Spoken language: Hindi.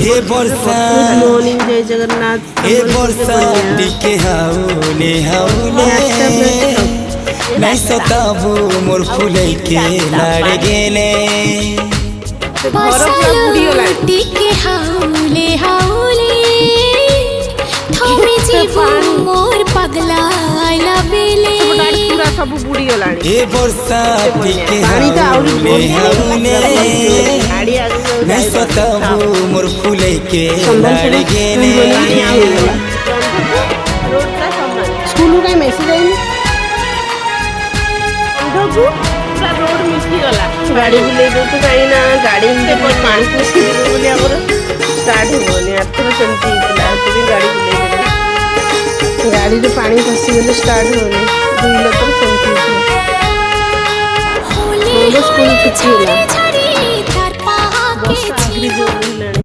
हे वर्षा मॉर्निंग जय जगन्नाथ हे वर्षा टिके हाउले नहीं सताबू मोर फुले के लाड़ गेले टिके हाउले हाउले थोड़ी जीवन मोर पगला आइला बेले पूरा सब बुड़ी गलानी हे वर्षा टिके हाउले नहीं सताबू मोर फुले के लाड़ गेले स्कूल का मैसेज आई पूरा रोड मिटी गला गाड़ी बुले तो कहीं ना गाड़ी में पानी पसी बोले हमर स्टार्ट होने आथर सेमती इतला तो गाड़ी बुले गाड़ी रे पानी पसी गले स्टार्ट होने दुई लोग सेमती स्कूल छुट्टी होला